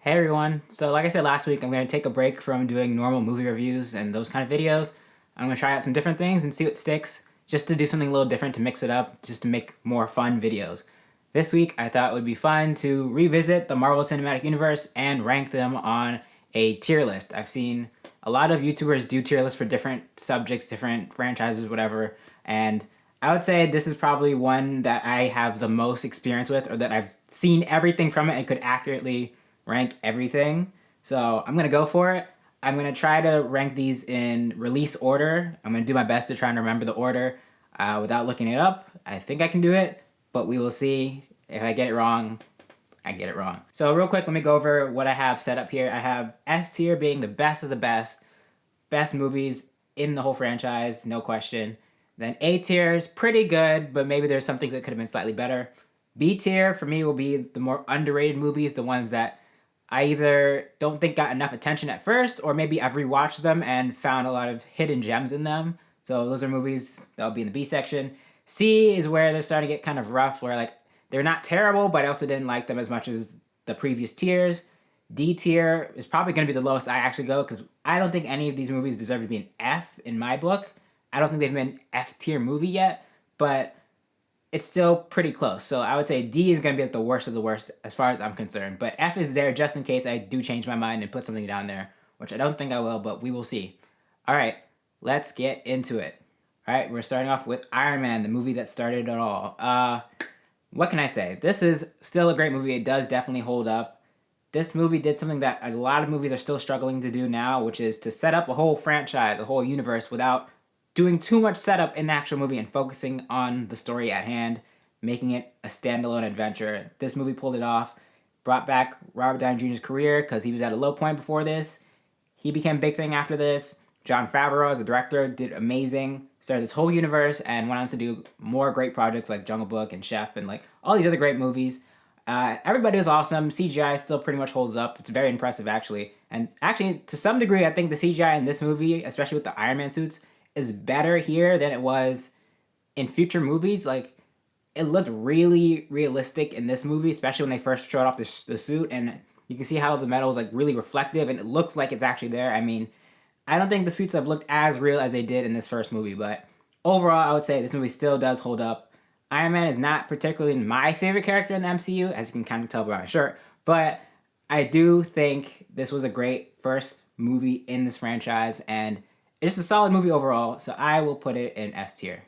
Hey everyone, so like I said last week, I'm going to take a break from doing normal movie reviews and those kind of videos. I'm going to try out some different things and see what sticks, just to do something a little different to mix it up, just to make more fun videos. This week, I thought it would be fun to revisit the Marvel Cinematic Universe and rank them on a tier list. I've seen a lot of YouTubers do tier lists for different subjects, different franchises, whatever, and I would say this is probably one that I have the most experience with, or that I've seen everything from it and could accurately rank everything. So I'm gonna go for it. I'm gonna try to rank these in release order. I'm gonna do my best to try and remember the order without looking it up. I think I can do it, but we will see. If I get it wrong, I get it wrong. So real quick, let me go over what I have set up here. I have S tier being the best of the best movies in the whole franchise, no question. Then A tier is pretty good, but maybe there's some things that could have been slightly better. B tier for me will be the more underrated movies, the ones that I either don't think got enough attention at first, or maybe I've rewatched them and found a lot of hidden gems in them. So those are movies that'll be in the B section. C is where they're starting to get kind of rough, where like they're not terrible, but I also didn't like them as much as the previous tiers. D tier is probably going to be the lowest I actually go because I don't think any of these movies deserve to be an F in my book. I don't think they've been an F tier movie yet, but it's still pretty close. So I would say D is going to be like the worst of the worst as far as I'm concerned. But F is there just in case I do change my mind and put something down there, which I don't think I will, but we will see. All right, let's get into it. All right, we're starting off with Iron Man, the movie that started it all. What can I say? This is still a great movie. It does definitely hold up. This movie did something that a lot of movies are still struggling to do now, which is to set up a whole franchise, a whole universe without doing too much setup in the actual movie and focusing on the story at hand, making it a standalone adventure. This movie pulled it off, brought back Robert Downey Jr.'s career because he was at a low point before this. He became a big thing after this. Jon Favreau, as a director, did amazing. Started this whole universe and went on to do more great projects like Jungle Book and Chef and like all these other great movies. Everybody was awesome. CGI still pretty much holds up. It's very impressive, actually. And actually, to some degree, I think the CGI in this movie, especially with the Iron Man suits, is better here than it was in future movies. Like, it looked really realistic in this movie, especially when they first showed off the suit, and you can see how the metal is like really reflective, and it looks like it's actually there. I mean, I don't think the suits have looked as real as they did in this first movie, but overall, I would say this movie still does hold up. Iron Man is not particularly my favorite character in the MCU, as you can kind of tell by my shirt, but I do think this was a great first movie in this franchise, and it's a solid movie overall, so I will put it in S tier.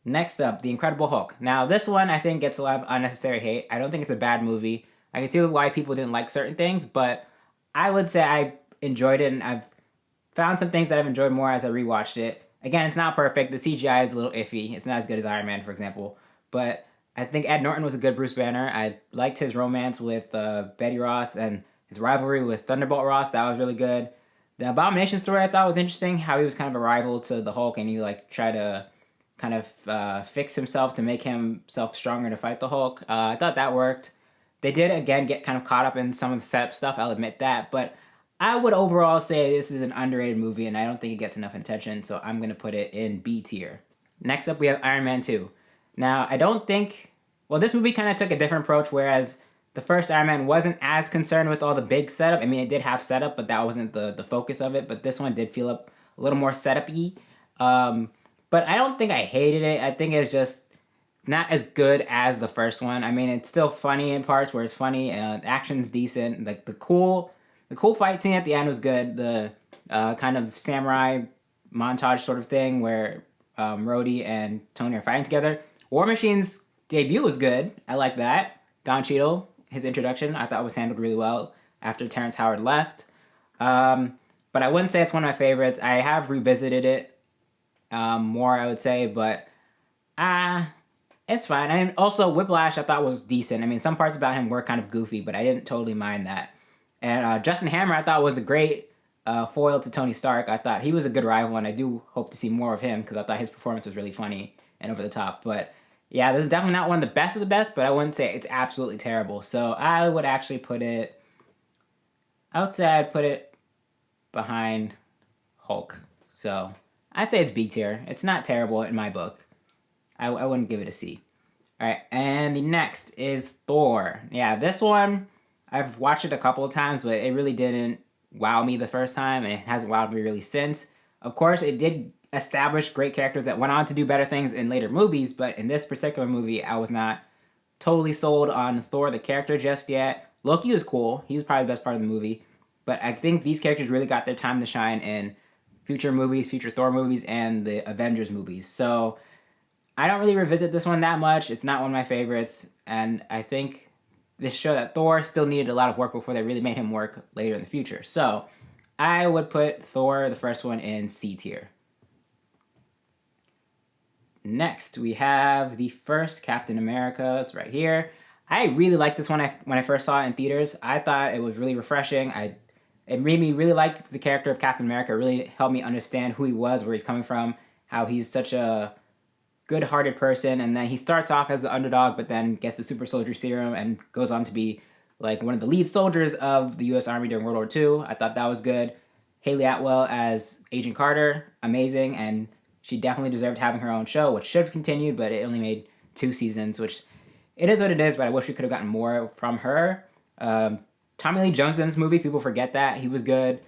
Next up, The Incredible Hulk. Now, this one I think gets a lot of unnecessary hate. I don't think it's a bad movie. I can see why people didn't like certain things, but I would say I enjoyed it, and I've found some things that I've enjoyed more as I rewatched it. Again, it's not perfect. The CGI is a little iffy. It's not as good as Iron Man, for example. But I think Ed Norton was a good Bruce Banner. I liked his romance with Betty Ross and his rivalry with Thunderbolt Ross. That was really good. The Abomination story I thought was interesting. How he was kind of a rival to the Hulk, and he like tried to kind of fix himself to make himself stronger to fight the Hulk. I thought that worked. They did again get kind of caught up in some of the setup stuff. I'll admit that, but I would overall say this is an underrated movie, and I don't think it gets enough attention. So I'm gonna put it in B tier. Next up, we have Iron Man 2. Now, I don't think. Well, this movie kind of took a different approach, whereas the first Iron Man wasn't as concerned with all the big setup. I mean, it did have setup, but that wasn't the focus of it. But this one did feel a little more setup-y. But I don't think I hated it. I think it's just not as good as the first one. I mean, it's still funny in parts where it's funny. Action's decent. Like the cool fight scene at the end was good. The kind of samurai montage sort of thing where Rhodey and Tony are fighting together. War Machine's debut was good. I like that. Don Cheadle, his introduction, I thought was handled really well after Terrence Howard left. But I wouldn't say it's one of my favorites. I have revisited it more, I would say, but it's fine. And also, Whiplash I thought was decent. I mean, some parts about him were kind of goofy, but I didn't totally mind that. And Justin Hammer I thought was a great foil to Tony Stark. I thought he was a good rival, and I do hope to see more of him because I thought his performance was really funny and over the top. But yeah, this is definitely not one of the best of the best, but I wouldn't say it's absolutely terrible. So I would actually put it, I would say I'd put it behind Hulk. So I'd say it's B tier. It's not terrible in my book. I wouldn't give it a C. All right, and the next is Thor. Yeah, this one I've watched it a couple of times, but it really didn't wow me the first time, and it hasn't wowed me really since. Of course, it did establish great characters that went on to do better things in later movies, but in this particular movie, I was not totally sold on Thor the character just yet. Loki was cool; he was probably the best part of the movie, but I think these characters really got their time to shine in future movies, future Thor movies, and the Avengers movies. So I don't really revisit this one that much. It's not one of my favorites, and I think this showed that Thor still needed a lot of work before they really made him work later in the future. So I would put Thor, the first one, in C tier. Next, we have the first Captain America. It's right here. I really liked this one when I first saw it in theaters. I thought it was really refreshing. It made me really like the character of Captain America. It really helped me understand who he was, where he's coming from, how he's such a good-hearted person, and then he starts off as the underdog, but then gets the super soldier serum and goes on to be like one of the lead soldiers of the U.S. Army during World War II. I thought that was good. Haley Atwell as Agent Carter, amazing, and she definitely deserved having her own show, which should have continued, but it only made 2 seasons, which it is what it is, but I wish we could have gotten more from her. Tommy Lee Jones in this movie, people forget that. He was good.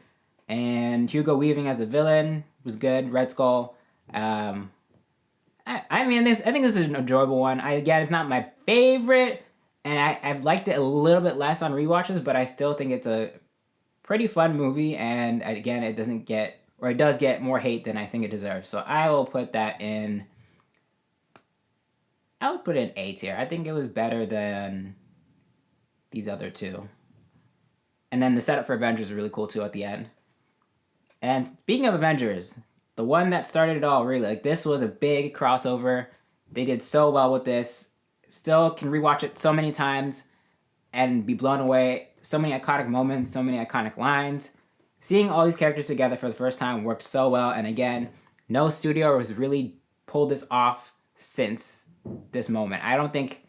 And Hugo Weaving as a villain was good. Red Skull. I mean, I think this is an enjoyable one. Again, it's not my favorite, and I've liked it a little bit less on rewatches, but I still think it's a pretty fun movie, and again, it doesn't get, or it does get more hate than I think it deserves. So I will put that in, I would put it in A tier. I think it was better than these other two. And then the setup for Avengers is really cool too at the end. And speaking of Avengers, the one that started it all, really, like this was a big crossover. They did so well with this. Still can rewatch it so many times and be blown away. So many iconic moments, so many iconic lines. Seeing all these characters together for the first time worked so well. And again, no studio has really pulled this off since this moment. I don't think.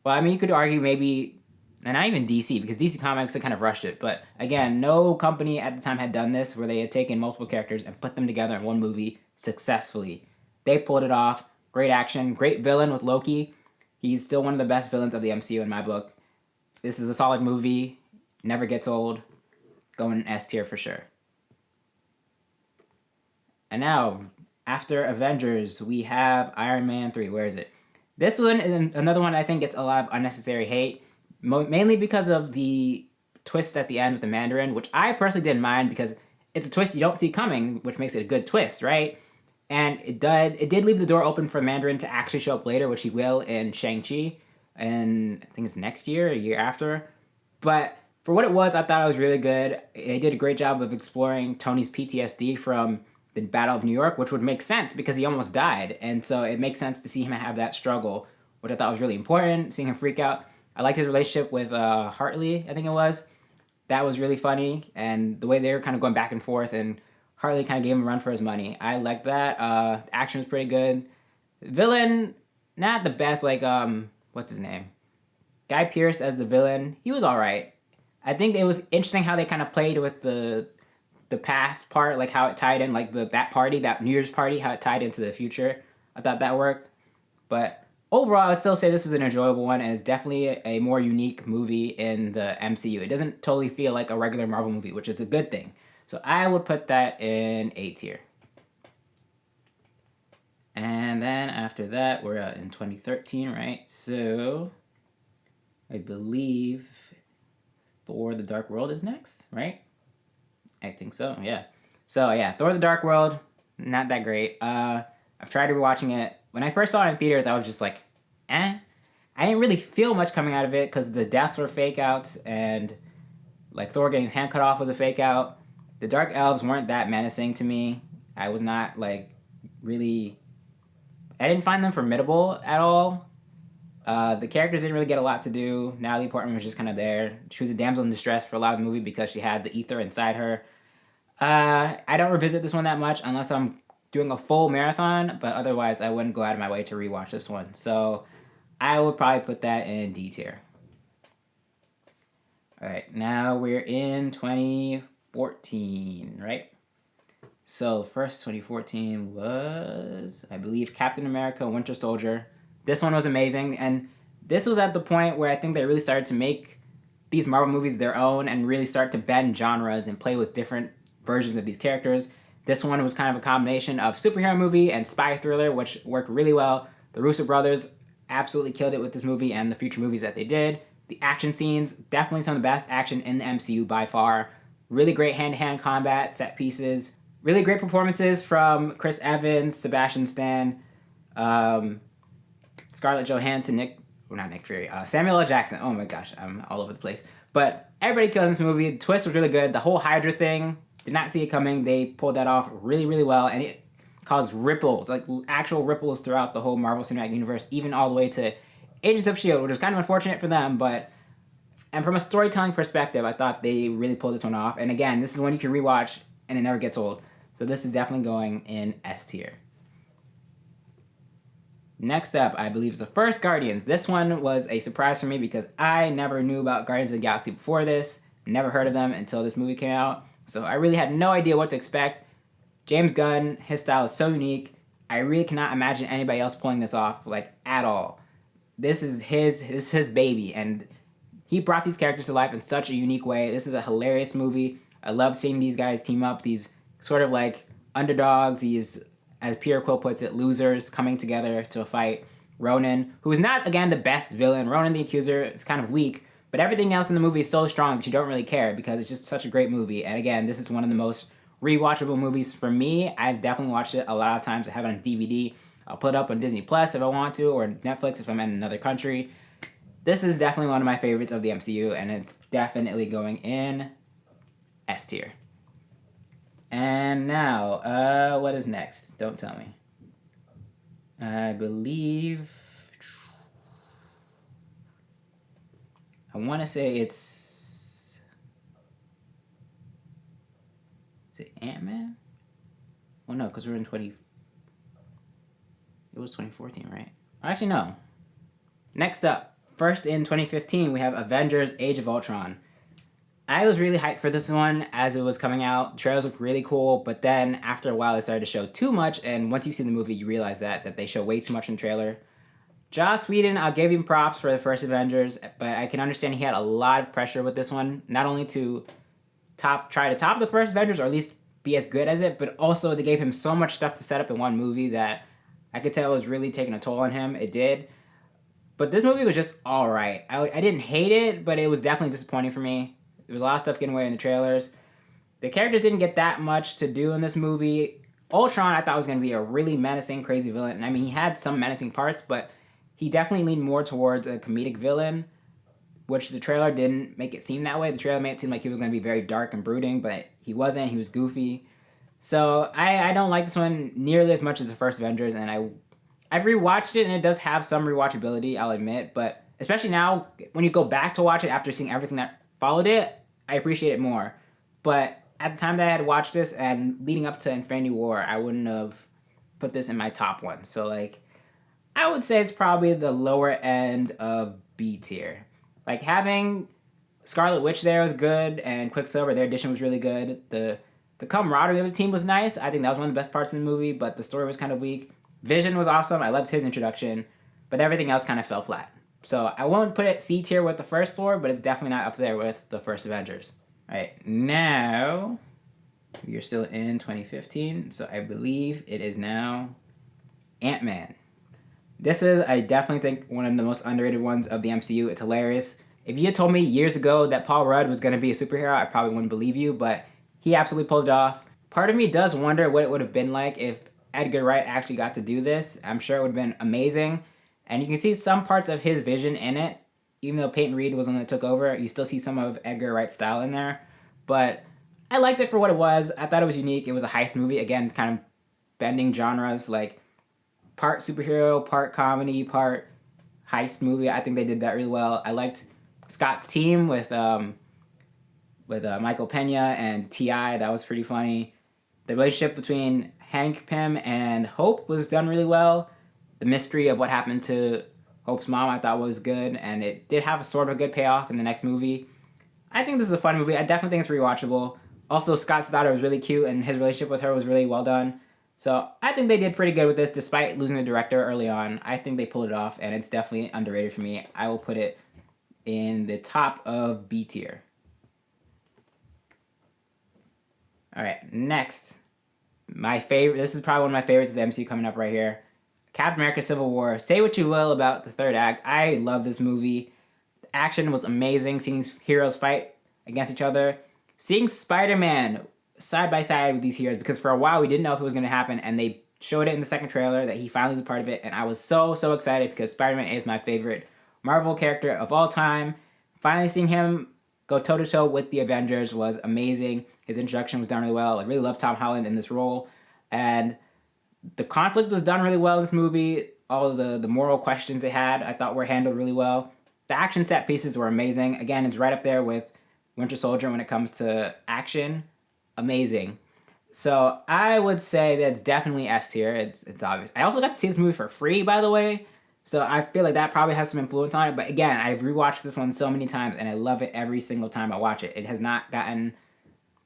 Well, I mean, you could argue maybe, and not even DC, because DC Comics had kind of rushed it. But again, no company at the time had done this where they had taken multiple characters and put them together in one movie successfully. They pulled it off. Great action, great villain with Loki. He's still one of the best villains of the MCU in my book. This is a solid movie. Never gets old. Going in S tier for sure. And now, after Avengers, we have Iron Man 3. Where is it? This one is another one I think gets a lot of unnecessary hate, mainly because of the twist at the end with the Mandarin, which I personally didn't mind because it's a twist you don't see coming, which makes it a good twist, right? And it did leave the door open for Mandarin to actually show up later, which he will in Shang-Chi, and I think it's next year, a year after. But for what it was, I thought it was really good. They did a great job of exploring Tony's PTSD from the Battle of New York, which would make sense because he almost died. And so it makes sense to see him have that struggle, which I thought was really important, seeing him freak out. I liked his relationship with Hartley, I think it was. That was really funny. And the way they were kind of going back and forth, and Hartley kind of gave him a run for his money. I liked that. Action was pretty good. Villain, not the best, like, what's his name? Guy Pearce as the villain, he was all right. I think it was interesting how they kind of played with the past part, like how it tied in, like that party, that New Year's party, how it tied into the future. I thought that worked. But overall, I'd still say this is an enjoyable one, and it's definitely a more unique movie in the MCU. It doesn't totally feel like a regular Marvel movie, which is a good thing. So I would put that in A tier. And then after that, we're in 2013, right? So I believe Thor: The Dark World is next, right? I think so, yeah. So yeah, Thor: The Dark World, not that great. I've tried rewatching it. When I first saw it in theaters, I was just like, eh. I didn't really feel much coming out of it because the deaths were fake outs, and like Thor getting his hand cut off was a fake out. The Dark Elves weren't that menacing to me. I was not like really. I didn't find them formidable at all. The characters didn't really get a lot to do. Natalie Portman was just kind of there. She was a damsel in distress for a lot of the movie because she had the ether inside her. I don't revisit this one that much unless I'm doing a full marathon, but otherwise I wouldn't go out of my way to rewatch this one. So I would probably put that in D tier. Alright, now we're in 2014, right? So first 2014 was, I believe, Captain America Winter Soldier. This one was amazing, and this was at the point where I think they really started to make these Marvel movies their own and really start to bend genres and play with different versions of these characters. This one was kind of a combination of superhero movie and spy thriller, which worked really well. The Russo brothers absolutely killed it with this movie and the future movies that they did. The action scenes, definitely some of the best action in the MCU by far. Really great hand-to-hand combat, set pieces. Really great performances from Chris Evans, Sebastian Stan, Scarlett Johansson, not Nick Fury, Samuel L. Jackson. Oh my gosh, I'm all over the place. But everybody killed in this movie. The twist was really good. The whole Hydra thing, did not see it coming. They pulled that off really, really well, and it caused ripples, like actual ripples throughout the whole Marvel Cinematic Universe, even all the way to Agents of S.H.I.E.L.D., which was kind of unfortunate for them, and from a storytelling perspective, I thought they really pulled this one off. And again, this is one you can rewatch, and it never gets old. So this is definitely going in S tier. Next up, I believe, is the first Guardians. This one was a surprise for me because I never knew about Guardians of the Galaxy before this. Never heard of them until this movie came out. So I really had no idea what to expect. James Gunn, his style is so unique. I really cannot imagine anybody else pulling this off, like, at all. This is his baby, and he brought these characters to life in such a unique way. This is a hilarious movie. I love seeing these guys team up, these sort of like underdogs, these, as Peter Quill puts it, losers coming together to fight Ronan, who is not, again, the best villain. Ronan the Accuser is kind of weak, but everything else in the movie is so strong that you don't really care because it's just such a great movie. And again, this is one of the most rewatchable movies for me. I've definitely watched it a lot of times. I have it on DVD. I'll put it up on Disney Plus if I want to, or Netflix if I'm in another country. This is definitely one of my favorites of the MCU, and it's definitely going in S tier. And now, what is next? Don't tell me. I believe... I want to say it's... Is it Ant-Man? Well, no, because we're in 20... It was 2014, right? Actually, no. Next up, first in 2015, we have Avengers Age of Ultron. I was really hyped for this one as it was coming out. The trailers looked really cool, but then after a while, they started to show too much, and once you see the movie, you realize that they show way too much in the trailer. Joss Whedon, I'll give him props for the first Avengers, but I can understand he had a lot of pressure with this one, not only to try to top the first Avengers, or at least be as good as it, but also they gave him so much stuff to set up in one movie that I could tell it was really taking a toll on him. It did. But this movie was just alright. I didn't hate it, but it was definitely disappointing for me. There was a lot of stuff getting away in the trailers. The characters didn't get that much to do in this movie. Ultron, I thought was going to be a really menacing, crazy villain. I mean, he had some menacing parts, but he definitely leaned more towards a comedic villain, which the trailer didn't make it seem that way. The trailer made it seem like he was going to be very dark and brooding, but he wasn't. He was goofy. So I don't like this one nearly as much as the first Avengers, and I've rewatched it, and it does have some rewatchability, I'll admit, but especially now, when you go back to watch it after seeing everything that followed it, I appreciate it more. But at the time that I had watched this, and leading up to Infinity War, I wouldn't have put this in my top one. So, like, I would say it's probably the lower end of B tier. Like, having Scarlet Witch there was good, and Quicksilver, their addition was really good. The camaraderie of the team was nice. I think that was one of the best parts of the movie, but the story was kind of weak. Vision was awesome. I loved his introduction, but everything else kind of fell flat. So I won't put it C tier with the first four, but it's definitely not up there with the first Avengers. All right, now we are still in 2015, so I believe it is now Ant-Man. This is, I definitely think, one of the most underrated ones of the MCU. It's hilarious. If you had told me years ago that Paul Rudd was going to be a superhero, I probably wouldn't believe you, but he absolutely pulled it off. Part of me does wonder what it would have been like if Edgar Wright actually got to do this. I'm sure it would have been amazing. And you can see some parts of his vision in it. Even though Peyton Reed was the one that took over, you still see some of Edgar Wright's style in there. But I liked it for what it was. I thought it was unique. It was a heist movie. Again, kind of bending genres, like part superhero, part comedy, part heist movie. I think they did that really well. I liked Scott's team with Michael Pena and T.I. That was pretty funny. The relationship between Hank Pym and Hope was done really well. The mystery of what happened to Hope's mom I thought was good, and it did have a sort of a good payoff in the next movie. I think this is a fun movie. I definitely think it's rewatchable. Also, Scott's daughter was really cute, and his relationship with her was really well done. So I think they did pretty good with this, despite losing the director early on. I think they pulled it off, and it's definitely underrated for me. I will put it in the top of B tier. All right, next, my favorite. This is probably one of my favorites of the MCU coming up right here. Captain America: Civil War. Say what you will about the third act. I love this movie. The action was amazing. Seeing heroes fight against each other, seeing Spider-Man side by side with these heroes, because for a while we didn't know if it was going to happen, and they showed it in the second trailer that he finally was a part of it, and I was so excited because Spider-Man is my favorite Marvel character of all time. Finally seeing him go toe to toe with the Avengers was amazing. His introduction was done really well. I really love Tom Holland in this role, and the conflict was done really well in this movie. All of the moral questions they had, I thought were handled really well. The action set pieces were amazing. Again, it's right up there with Winter Soldier when it comes to action. Amazing. So I would say that it's definitely S tier. It's obvious. I also got to see this movie for free, by the way. So I feel like that probably has some influence on it. But again, I've rewatched this one so many times, and I love it every single time I watch it. It has not gotten...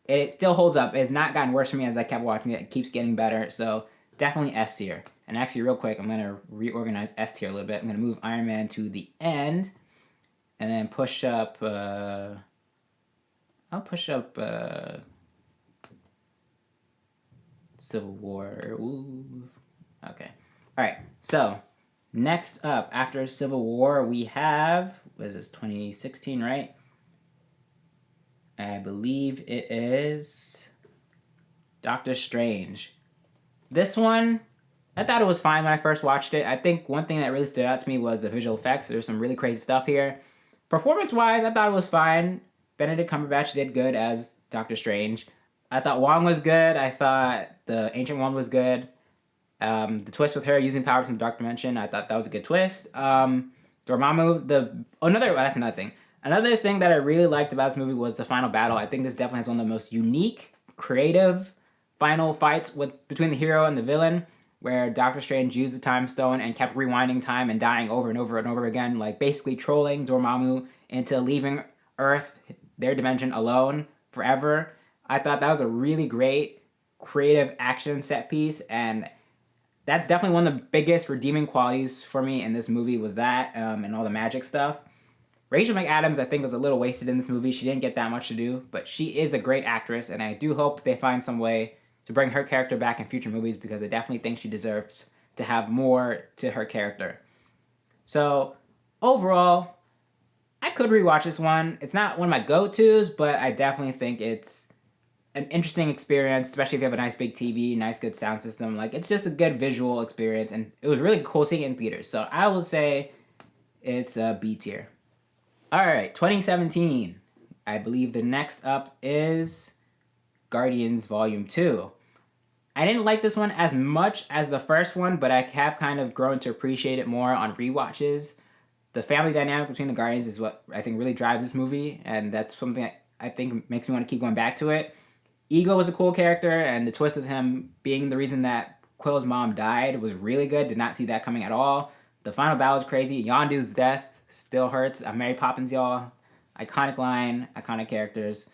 It still holds up. It has not gotten worse for me as I kept watching it. It keeps getting better. So definitely S tier. And actually, real quick, I'm going to reorganize S tier a little bit. I'm going to move Iron Man to the end. And then push up... I'll push up... Civil War. Ooh. Okay. All right. So next up, after Civil War, we have, what is this, 2016, right? I believe it is Doctor Strange. This one, I thought it was fine when I first watched it. I think one thing that really stood out to me was the visual effects. There's some really crazy stuff here. Performance-wise, I thought it was fine. Benedict Cumberbatch did good as Doctor Strange. I thought Wong was good. I thought the Ancient One was good. The twist with her using power from the Dark Dimension, I thought that was a good twist. Dormammu, that's another thing. Another thing that I really liked about this movie was the final battle. I think this definitely has one of the most unique, creative final fights between the hero and the villain, where Doctor Strange used the Time Stone and kept rewinding time and dying over and over and over again, like basically trolling Dormammu into leaving Earth, their dimension, alone forever. I thought that was a really great creative action set piece, and that's definitely one of the biggest redeeming qualities for me in this movie was that, and all the magic stuff. Rachel McAdams, I think, was a little wasted in this movie. She didn't get that much to do, but she is a great actress, and I do hope they find some way to bring her character back in future movies, because I definitely think she deserves to have more to her character. So, overall, I could rewatch this one. It's not one of my go-tos, but I definitely think it's an interesting experience, especially if you have a nice big TV, nice good sound system. Like, it's just a good visual experience, and it was really cool seeing it in theaters. So I will say it's a B tier. All right, 2017. I believe the next up is Guardians Volume 2. I didn't like this one as much as the first one, but I have kind of grown to appreciate it more on rewatches. The family dynamic between the Guardians is what I think really drives this movie, and that's something that I think makes me want to keep going back to it. Ego was a cool character, and the twist of him being the reason that Quill's mom died was really good. Did not see that coming at all. The final battle was crazy. Yondu's death still hurts. I'm Mary Poppins, y'all. Iconic line, iconic characters.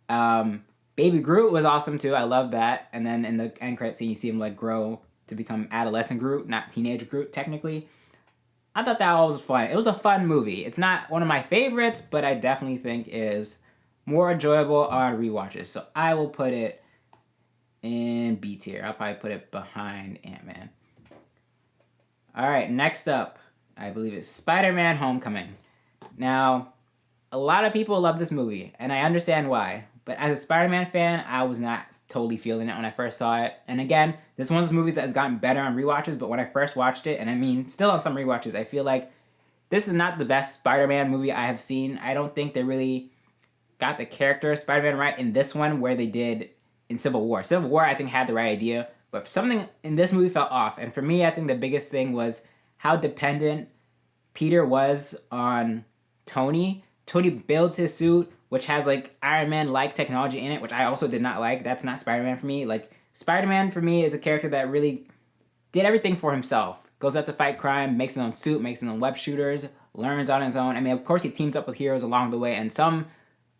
Baby Groot was awesome too. I love that. And then in the end credit scene, you see him like grow to become adolescent Groot, not teenage Groot technically. I thought that all was fun. It was a fun movie. It's not one of my favorites, but I definitely think is more enjoyable on rewatches. So I will put it in B tier. I'll probably put it behind Ant-Man. All right, next up, I believe it's Spider-Man Homecoming. Now, a lot of people love this movie, and I understand why. But as a Spider-Man fan, I was not totally feeling it when I first saw it. And again, this is one of those movies that has gotten better on rewatches, but when I first watched it, and I mean, still on some rewatches, I feel like this is not the best Spider-Man movie I have seen. I don't think they really got the character of Spider-Man right in this one where they did in Civil War. Civil War, I think, had the right idea, but something in this movie felt off. And for me, I think the biggest thing was how dependent Peter was on Tony. Tony builds his suit, which has like Iron Man-like technology in it, which I also did not like. That's not Spider-Man for me. Like, Spider-Man for me is a character that really did everything for himself. Goes out to fight crime, makes his own suit, makes his own web shooters, learns on his own. I mean, of course he teams up with heroes along the way, and some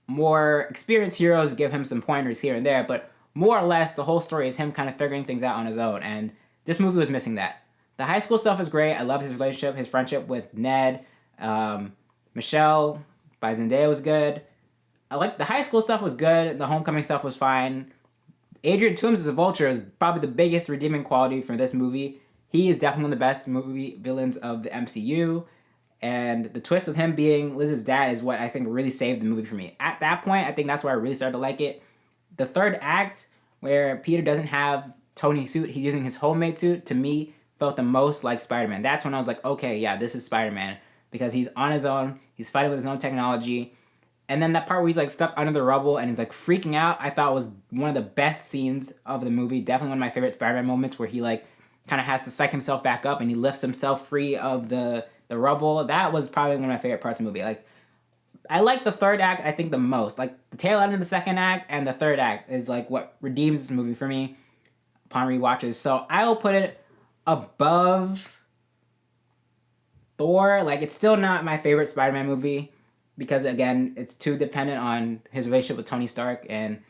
more experienced heroes give him some pointers here and there, but more or less the whole story is him kind of figuring things out on his own, and this movie was missing that. The high school stuff is great. I love his relationship, his friendship with Ned. Michelle by Zendaya was good. I like the high school stuff was good. The homecoming stuff was fine. Adrian Toomes as a Vulture is probably the biggest redeeming quality for this movie. He is definitely one of the best movie villains of the MCU. And the twist with him being Liz's dad is what I think really saved the movie for me. At that point, I think that's where I really started to like it. The third act, where Peter doesn't have Tony's suit, he's using his homemade suit, to me, felt the most like Spider-Man. That's when I was like, okay, yeah, this is Spider-Man. Because he's on his own, he's fighting with his own technology. And then that part where he's like stuck under the rubble and he's like freaking out, I thought was one of the best scenes of the movie. Definitely one of my favorite Spider-Man moments, where he like kind of has to psych himself back up and he lifts himself free of the rubble. That was probably one of my favorite parts of the movie. Like, I like the third act, I think, the most. Like, the tail end of the second act and the third act is like what redeems this movie for me upon rewatches. So I will put it above Thor. Like, it's still not my favorite Spider-Man movie because, again, it's too dependent on his relationship with Tony Stark and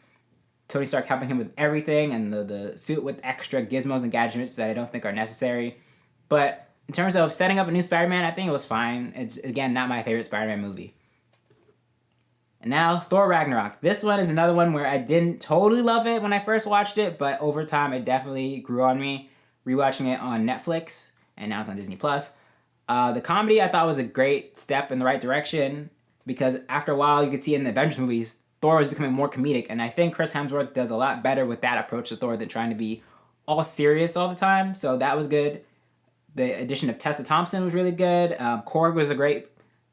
Tony Stark helping him with everything, and the suit with extra gizmos and gadgets that I don't think are necessary. But in terms of setting up a new Spider-Man, I think it was fine. It's, again, not my favorite Spider-Man movie. And now, Thor Ragnarok. This one is another one where I didn't totally love it when I first watched it, but over time it definitely grew on me. Rewatching it on Netflix, and now it's on Disney+. The comedy I thought was a great step in the right direction, because after a while you could see in the Avengers movies, Thor was becoming more comedic, and I think Chris Hemsworth does a lot better with that approach to Thor than trying to be all serious all the time, so that was good. The addition of Tessa Thompson was really good. Korg was a great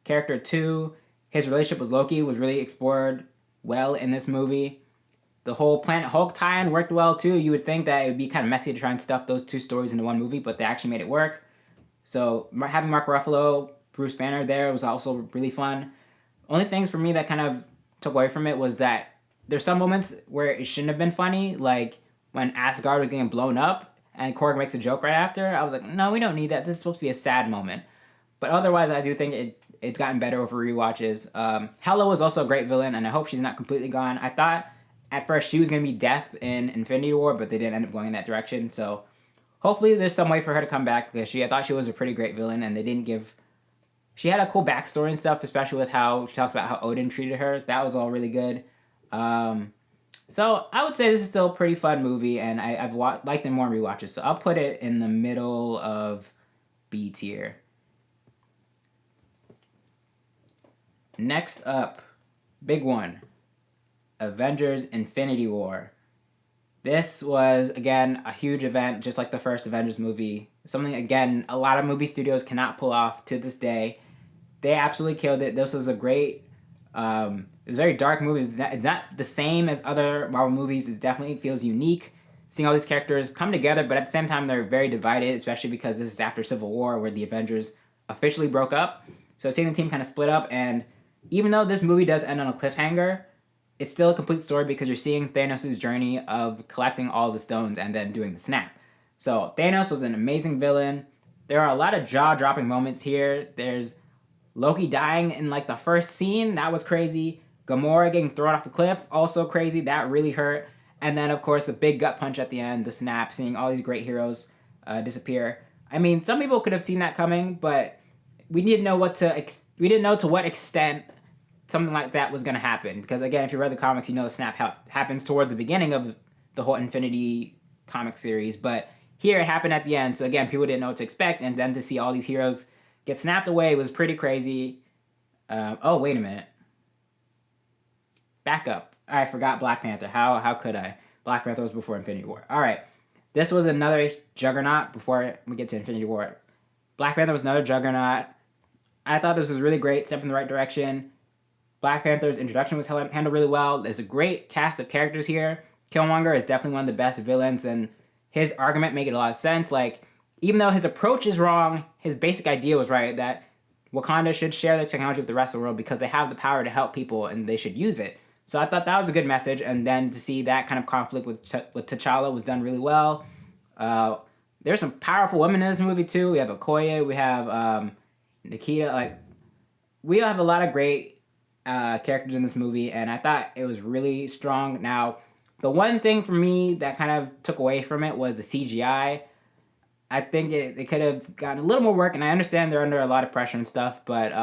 character too. His relationship with Loki was really explored well in this movie. The whole Planet Hulk tie-in worked well too. You would think that it would be kind of messy to try and stuff those two stories into one movie, but they actually made it work. So having Mark Ruffalo, Bruce Banner there was also really fun. Only things for me that kind of took away from it was that there's some moments where it shouldn't have been funny, like when Asgard was getting blown up and Korg makes a joke right after. I was like, no, we don't need that. This is supposed to be a sad moment. But otherwise, I do think it's gotten better over rewatches. Hela was also a great villain, and I hope she's not completely gone. I thought at first she was going to be death in Infinity War, but they didn't end up going in that direction. So hopefully there's some way for her to come back, because I thought she was a pretty great villain, and they didn't give... She had a cool backstory and stuff, especially with how she talks about how Odin treated her. That was all really good. So I would say this is still a pretty fun movie, and I've liked it more in rewatches. So I'll put it in the middle of B tier. Next up, big one, Avengers Infinity War. This was, again, a huge event, just like the first Avengers movie. Something, again, a lot of movie studios cannot pull off to this day. They absolutely killed it. This was a great, it was a very dark movie. It's not the same as other Marvel movies. It definitely feels unique, seeing all these characters come together, but at the same time, they're very divided, especially because this is after Civil War, where the Avengers officially broke up. So seeing the team kind of split up, and even though this movie does end on a cliffhanger, it's still a complete story because you're seeing Thanos' journey of collecting all the stones and then doing the snap. So Thanos was an amazing villain. There are a lot of jaw-dropping moments here. There's Loki dying in like the first scene. That was crazy. Gamora getting thrown off the cliff. Also crazy. That really hurt. And then, of course, the big gut punch at the end, the snap, seeing all these great heroes disappear. I mean, some people could have seen that coming, but we didn't know we didn't know to what extent something like that was going to happen. Because, again, if you read the comics, you know the snap happens towards the beginning of the whole Infinity comic series. But here it happened at the end. So, again, people didn't know what to expect. And then to see all these heroes get snapped away was pretty crazy. Oh, wait a minute. Back up. I forgot Black Panther. How could I? Black Panther was before Infinity War. All right. This was another juggernaut before we get to Infinity War. Black Panther was another juggernaut. I thought this was really great, step in the right direction. Black Panther's introduction was handled really well. There's a great cast of characters here. Killmonger is definitely one of the best villains, and his argument made a lot of sense. Like, even though his approach is wrong, his basic idea was right, that Wakanda should share their technology with the rest of the world because they have the power to help people and they should use it. So I thought that was a good message, and then to see that kind of conflict with T'Challa was done really well. There's some powerful women in this movie too. We have Okoye, we have Nikita. Like, we have a lot of great characters in this movie, and I thought it was really strong. Now, The one thing for me that kind of took away from it was the CGI. I think it could have gotten a little more work, and I understand they're under a lot of pressure and stuff, but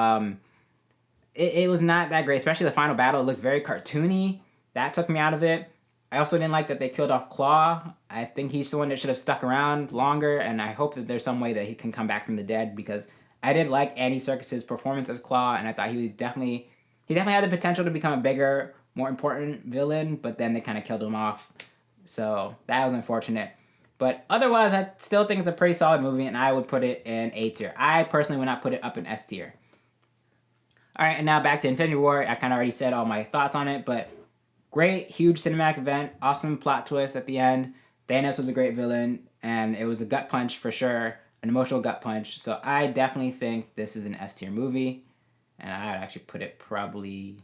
it was not that great, especially the final battle. It looked very cartoony. That took me out of it. I also didn't like that they killed off Claw. I think he's the one that should have stuck around longer, and I hope that there's some way that he can come back from the dead, because I did like Andy Serkis's performance as Claw, and I thought he definitely had the potential to become a bigger, more important villain, but then they kind of killed him off. So that was unfortunate. But otherwise, I still think it's a pretty solid movie, and I would put it in A tier. I personally would not put it up in S tier. Alright, and now back to Infinity War. I kind of already said all my thoughts on it, but great, huge cinematic event, awesome plot twist at the end. Thanos was a great villain, and it was a gut punch for sure, an emotional gut punch. So I definitely think this is an S tier movie, and I would actually put it probably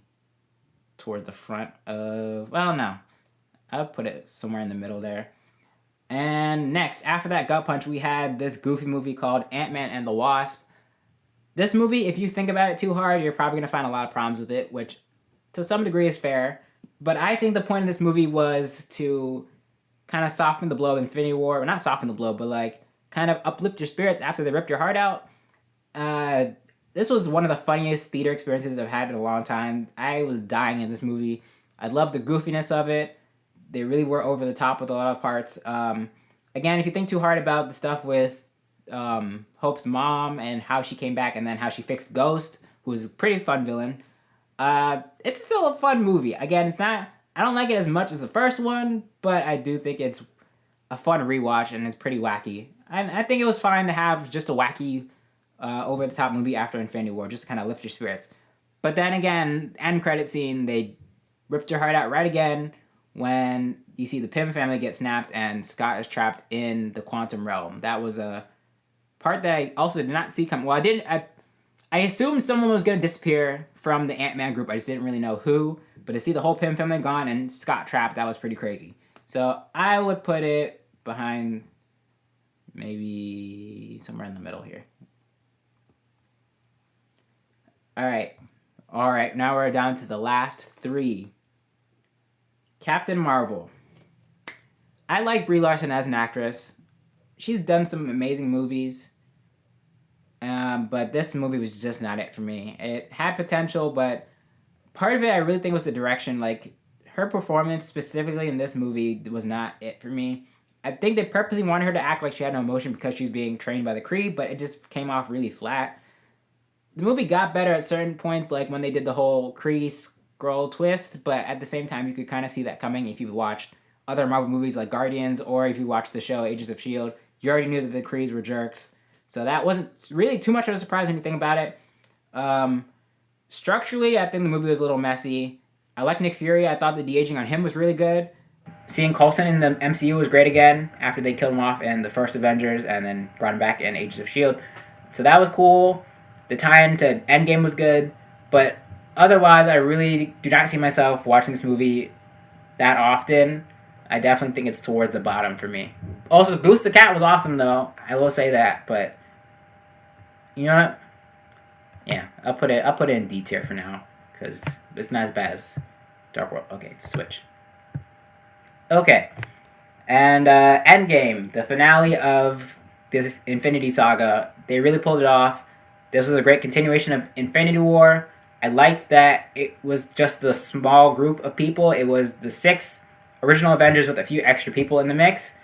towards the front of, well, no. I would put it somewhere in the middle there. And next, after that gut punch, we had this goofy movie called Ant-Man and the Wasp. This movie, if you think about it too hard, you're probably going to find a lot of problems with it, which to some degree is fair. But I think the point of this movie was to kind of soften the blow of Infinity War. Well, not soften the blow, but like kind of uplift your spirits after they ripped your heart out. This was one of the funniest theater experiences I've had in a long time. I was dying in this movie. I loved the goofiness of it. They really were over the top with a lot of parts. Again, if you think too hard about the stuff with Hope's mom and how she came back and then how she fixed Ghost, who was a pretty fun villain, it's still a fun movie. Again, it's not, I don't like it as much as the first one, but I do think it's a fun rewatch and it's pretty wacky. And I think it was fine to have just a wacky, over the top movie after Infinity War, just to kind of lift your spirits. But then again, end credit scene, they ripped your heart out right again when you see the Pym family get snapped and Scott is trapped in the quantum realm. That was a part that I also did not see coming. Well, I assumed someone was going to disappear from the Ant-Man group. I just didn't really know who. But to see the whole Pym family gone and Scott trapped, that was pretty crazy. So I would put it behind maybe somewhere in the middle here. All right, now we're down to the last three. Captain Marvel. I like Brie Larson as an actress. She's done some amazing movies. But this movie was just not it for me. It had potential, but part of it I really think was the direction. Like, her performance specifically in this movie was not it for me. I think they purposely wanted her to act like she had no emotion because she was being trained by the Kree, but it just came off really flat. The movie got better at certain points, like when they did the whole Kree Skrull twist, but at the same time, you could kind of see that coming if you've watched other Marvel movies like Guardians, or if you watched the show Agents of S.H.I.E.L.D., you already knew that the Krees were jerks. So that wasn't really too much of a surprise when you think about it. Structurally, I think the movie was a little messy. I like Nick Fury. I thought the de-aging on him was really good. Seeing Coulson in the MCU was great again after they killed him off in the first Avengers and then brought him back in Agents of S.H.I.E.L.D. So that was cool. The tie-in to Endgame was good. But otherwise, I really do not see myself watching this movie that often. I definitely think it's towards the bottom for me. Also, Goose the Cat was awesome, though. I will say that, but you know what? Yeah, I'll put it in D tier for now because it's not as bad as Dark World. Okay, switch. Okay, and Endgame, the finale of this Infinity Saga. They really pulled it off. This was a great continuation of Infinity War. I liked that it was just the small group of people. It was the 6 original Avengers with a few extra people in the mix.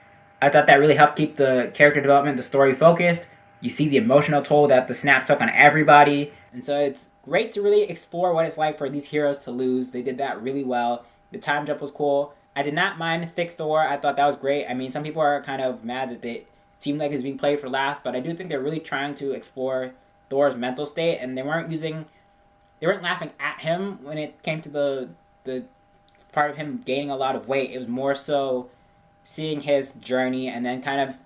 I thought that really helped keep the character development, the story focused. You see the emotional toll that the snap took on everybody. And so it's great to really explore what it's like for these heroes to lose. They did that really well. The time jump was cool. I did not mind Thick Thor. I thought that was great. I mean, some people are kind of mad that it seemed like it was being played for last, but I do think they're really trying to explore Thor's mental state, and they weren't laughing at him when it came to the part of him gaining a lot of weight. It was more so seeing his journey and then kind of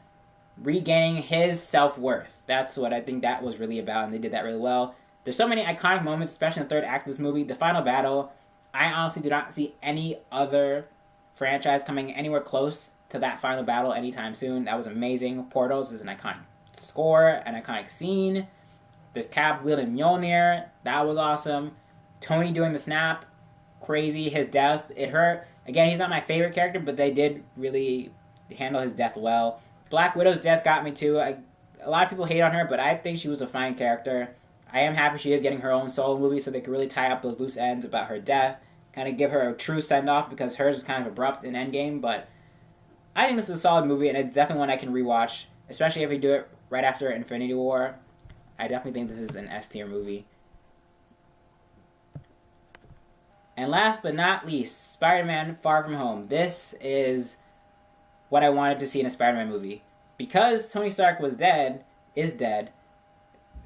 regaining his self-worth. That's what I think that was really about, and they did that really well. There's so many iconic moments, especially in the third act of this movie. The final battle, I honestly do not see any other franchise coming anywhere close to that final battle anytime soon. That was amazing. Portals is an iconic score, an iconic scene. There's Cap wielding Mjolnir. That was awesome. Tony doing the snap. crazy. His death, it hurt. Again, he's not my favorite character, but they did really handle his death well. Black Widow's death got me too. A lot of people hate on her, but I think she was a fine character. I am happy she is getting her own solo movie so they can really tie up those loose ends about her death. Kind of give her a true send-off because hers was kind of abrupt in Endgame, but I think this is a solid movie and it's definitely one I can rewatch, especially if we do it right after Infinity War. I definitely think this is an S-tier movie. And last but not least, Spider-Man Far From Home. This is what I wanted to see in a Spider-Man movie. Because Tony Stark is dead,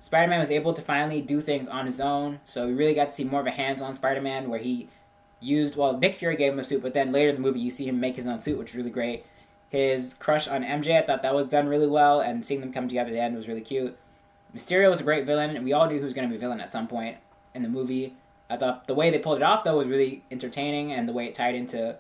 Spider-Man was able to finally do things on his own, so we really got to see more of a hands-on Spider-Man where he used, well, Nick Fury gave him a suit, but then later in the movie you see him make his own suit, which is really great. His crush on MJ, I thought that was done really well, and seeing them come together at the end was really cute. Mysterio was a great villain, and we all knew he was going to be a villain at some point in the movie. I thought the way they pulled it off, though, was really entertaining, and the way it tied into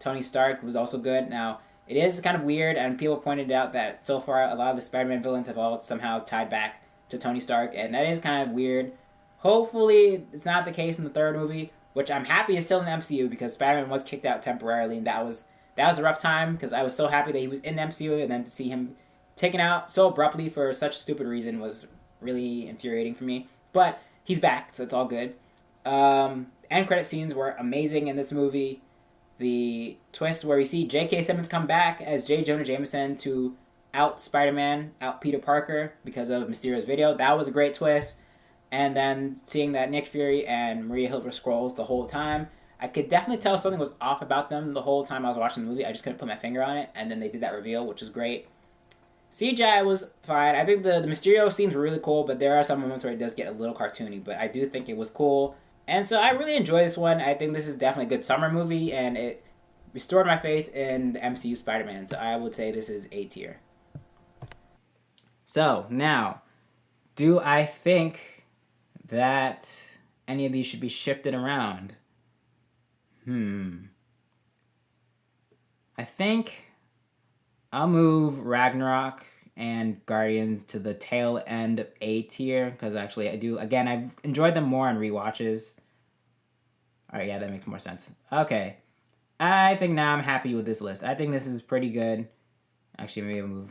Tony Stark was also good. Now, it is kind of weird, and people pointed out that so far a lot of the Spider-Man villains have all somehow tied back to Tony Stark, and that is kind of weird. Hopefully, it's not the case in the third movie, which I'm happy is still in the MCU because Spider-Man was kicked out temporarily, and that was a rough time because I was so happy that he was in the MCU, and then to see him taken out so abruptly for such a stupid reason was really infuriating for me. But he's back, so it's all good. End credit scenes were amazing in this movie. The twist where we see J.K. Simmons come back as J. Jonah Jameson to out Spider-Man, out Peter Parker because of Mysterio's video. That was a great twist. And then seeing that Nick Fury and Maria Hill were Skrulls the whole time, I could definitely tell something was off about them the whole time I was watching the movie. I just couldn't put my finger on it. And then they did that reveal, which was great. CGI was fine. I think the Mysterio scenes were really cool, but there are some moments where it does get a little cartoony. But I do think it was cool. And so I really enjoy this one. I think this is definitely a good summer movie, and it restored my faith in the MCU Spider-Man. So I would say this is A tier. So now, do I think that any of these should be shifted around? I think I'll move Ragnarok and Guardians to the tail end of A tier because actually I've enjoyed them more on rewatches. Alright, yeah, that makes more sense. Okay. I think now I'm happy with this list. I think this is pretty good. Actually, maybe I'll move...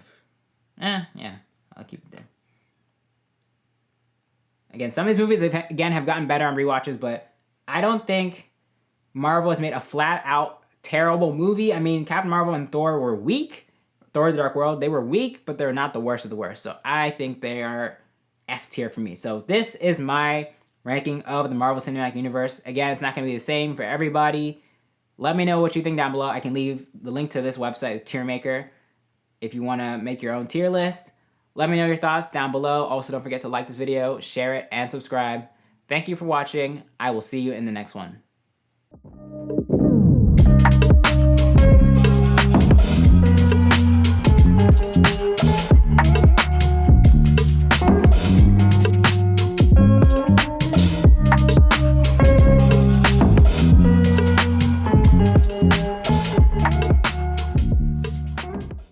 yeah. I'll keep it there. Again, some of these movies, have gotten better on rewatches, but I don't think Marvel has made a flat-out terrible movie. I mean, Captain Marvel and Thor were weak. Thor: The Dark World, they were weak, but they're not the worst of the worst. So I think they are F tier for me. So this is my ranking of the Marvel Cinematic Universe. Again, it's not going to be the same for everybody. Let me know what you think down below. I can leave the link to this website, Tier Maker, if you want to make your own tier list. Let me know your thoughts down below. Also, don't forget to like this video, share it, and subscribe. Thank you for watching. I will see you in the next one.